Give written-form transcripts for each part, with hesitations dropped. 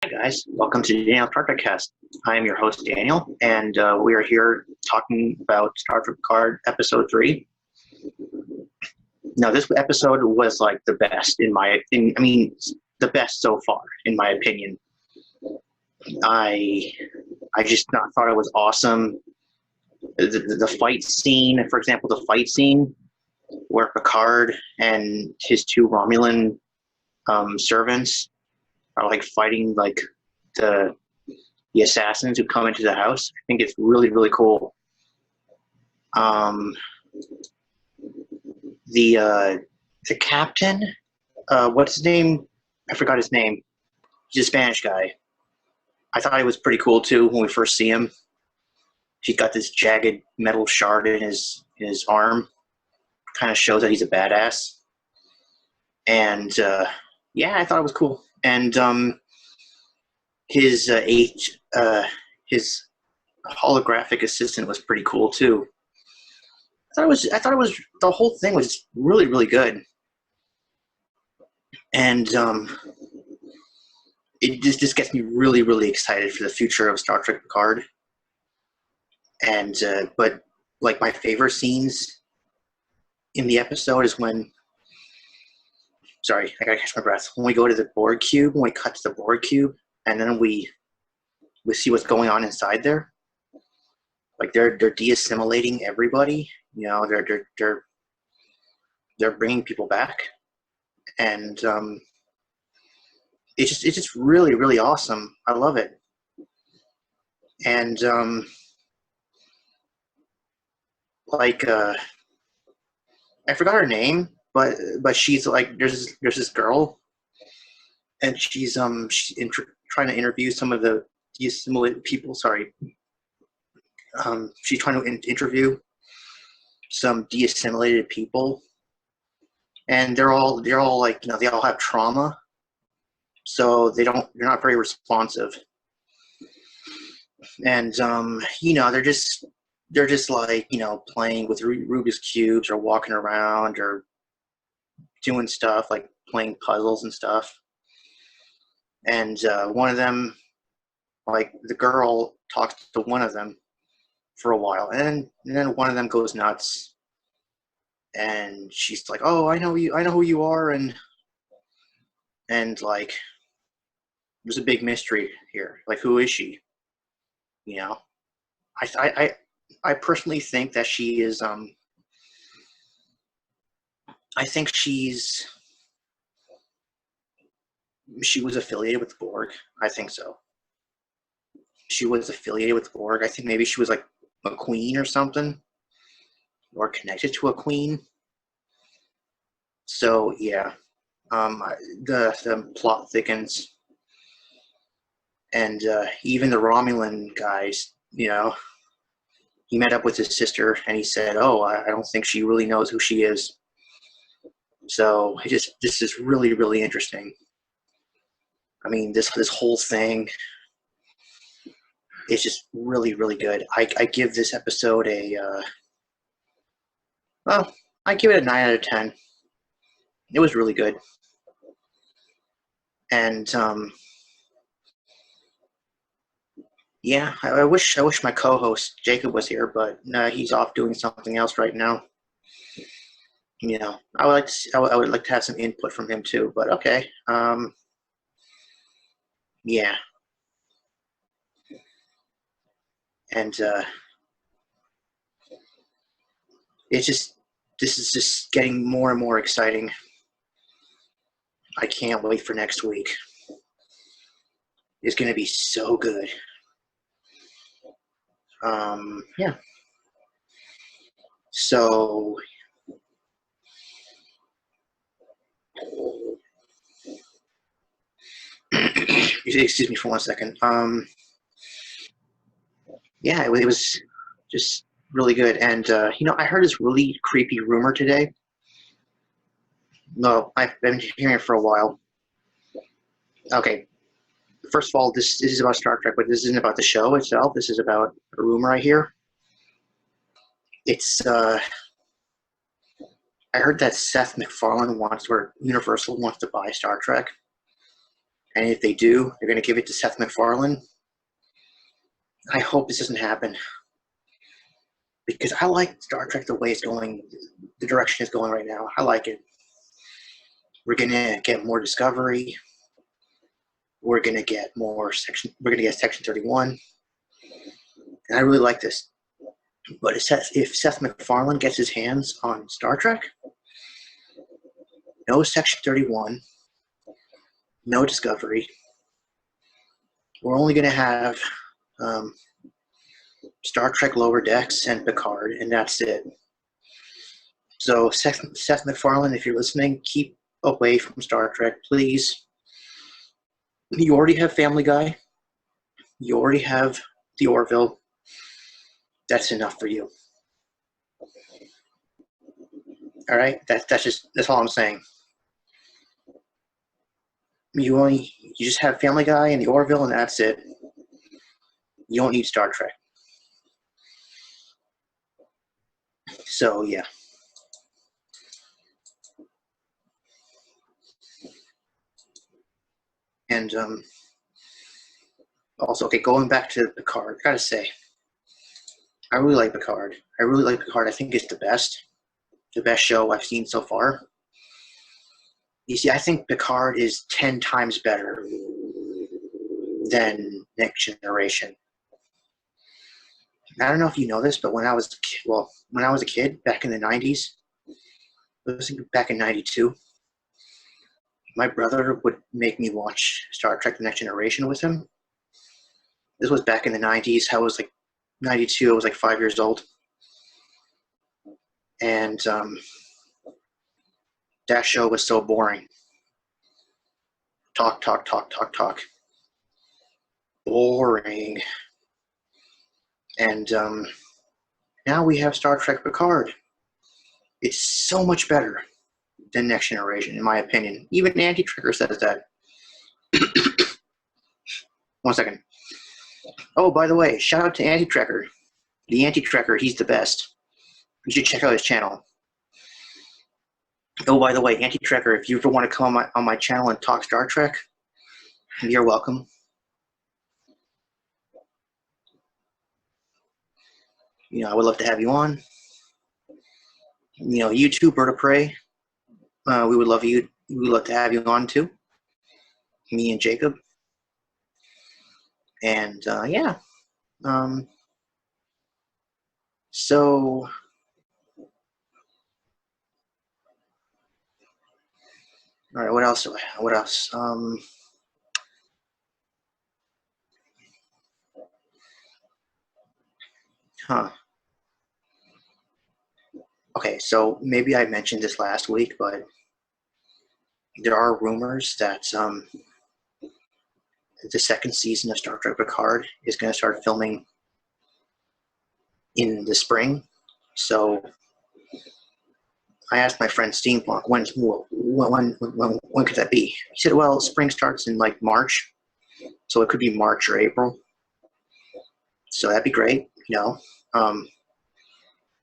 Hi guys, welcome to Daniel Star Trek Cast. I am your host Daniel, and we are here talking about Star Trek Picard Episode 3. Now, this episode was like the best the best so far in my opinion. I just thought it was awesome. The fight scene, for example, the fight scene where Picard and his two Romulan servants are like fighting like the assassins who come into the house. I think it's really, really cool. The captain, what's his name? I forgot his name. He's a Spanish guy. I thought he was pretty cool too when we first see him. He's got this jagged metal shard in his arm. Kind of shows that he's a badass. And yeah, I thought it was cool. And his holographic assistant was pretty cool too. I thought it was the whole thing was really, really good. And it just gets me really, really excited for the future of Star Trek Picard. And but like my favorite scenes in the episode is when, sorry, I gotta catch my breath. When we go to the Borg cube, when we cut to the Borg cube, and then we see what's going on inside there. Like they're de-assimilating everybody. You know, they're bringing people back, and it's just really, really awesome. I love it. And I forgot her name, but she's like there's this girl, and she's trying to interview some of the de-assimilated people. Sorry, she's trying to interview some de-assimilated people, and they're all like, you know, they all have trauma, so they're not very responsive, and you know, they're just like, you know, playing with Rubik's cubes or walking around or doing stuff like playing puzzles and stuff. And one of them, like the girl, talks to one of them for a while, and then one of them goes nuts, and she's like, "Oh, I know who you are," and like there's a big mystery here. Like, who is she? You know, I personally think that she is. I think she was affiliated with the Borg. I think so. She was affiliated with the Borg. I think maybe she was like a queen or something, or connected to a queen. So yeah, the plot thickens, and even the Romulan guys, you know, he met up with his sister, and he said, "Oh, I don't think she really knows who she is." So this is really, really interesting. I mean, this whole thing is just really, really good. I give this episode I give it a 9 out of 10. It was really good. And yeah, I wish my co-host Jacob was here, but he's off doing something else right now. You know, I would like to have some input from him too, but okay. Yeah. And this is just getting more and more exciting. I can't wait for next week. It's going to be so good. Yeah. So excuse me for 1 second. Yeah, it was just really good. And you know, I heard this really creepy rumor today. No, I've been hearing it for a while. Okay, first of all, this is about Star Trek, but this isn't about the show itself. This is about a rumor I hear. It's I heard that Seth MacFarlane Universal wants to buy Star Trek, And if they do, they're going to give it to Seth MacFarlane. I hope this doesn't happen, because I like Star Trek the way it's going, the direction it's going right now. I like it. We're going to get more Discovery. We're going to get Section 31. And I really like this. But if Seth MacFarlane gets his hands on Star Trek, no Section 31, no Discovery. We're only going to have Star Trek Lower Decks and Picard, and that's it. So Seth MacFarlane, if you're listening, keep away from Star Trek, please. You already have Family Guy. You already have The Orville. That's enough for you. All right? That's all I'm saying. You just have Family Guy and The Orville, and that's it. You don't need Star Trek. So, yeah. And also, okay, going back to Picard, gotta say, I really like Picard. I think it's the best show I've seen so far. You see, I think Picard is 10 times better than Next Generation. I don't know if you know this, but when I was a kid back in the 90s, back in 92, my brother would make me watch Star Trek The Next Generation with him. This was back in the 90s. I was like 92, I was like 5 years old. And that show was so boring. Talk. Boring. And now we have Star Trek Picard. It's so much better than Next Generation, in my opinion. Even Anti-Trekker says that. 1 second. Oh, by the way, shout out to Anti-Trekker. The Anti-Trekker, he's the best. You should check out his channel. Oh, by the way, Anti-Trekker, if you ever want to come on my channel and talk Star Trek, you're welcome. I would love to have you on. You too, Bird of Prey. We would love to have you on too. Me and Jacob. And yeah. So all right, what else? Okay, so maybe I mentioned this last week, but there are rumors that the second season of Star Trek Picard is going to start filming in the spring. So I asked my friend Steve, when could that be? He said, well, spring starts in like March, so it could be March or April. So that'd be great,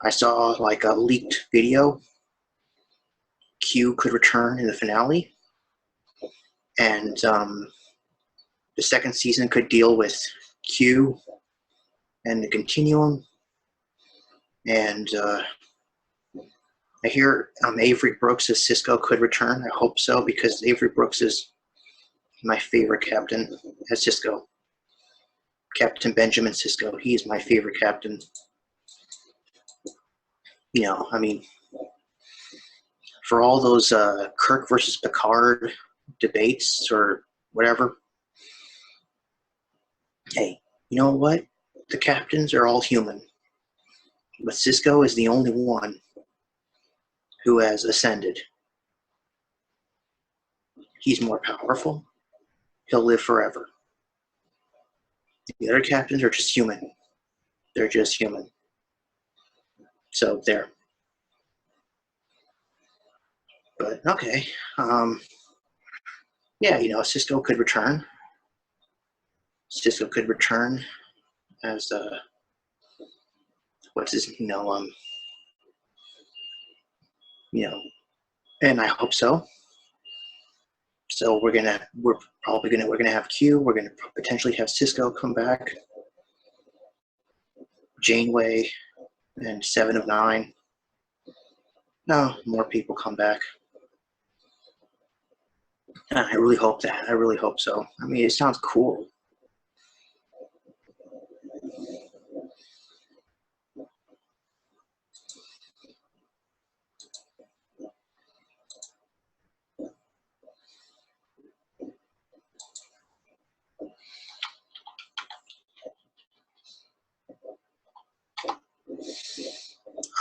I saw like a leaked video. Q could return in the finale, and the second season could deal with Q and the Continuum. And I hear Avery Brooks as Sisko could return. I hope so, because Avery Brooks is my favorite captain as Sisko. Captain Benjamin Sisko. He is my favorite captain. For all those Kirk versus Picard debates or whatever, hey, you know what? The captains are all human. But Sisko is the only one who has ascended. He's more powerful. He'll live forever. The other captains are just human. They're just human. So there. But okay. Yeah, Sisko could return. Sisko could return as and I hope so. So we're gonna have Q. We're gonna potentially have Cisco come back, Janeway, and Seven of Nine. No, more people come back. I really hope that. I really hope so. I mean, it sounds cool.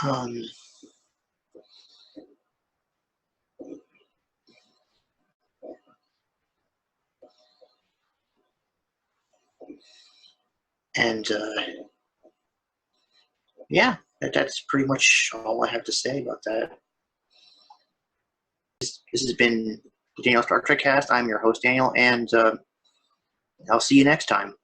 Um, and yeah, that's pretty much all I have to say about that. This has been the Daniel Star Trek Cast. I'm your host, Daniel, and I'll see you next time.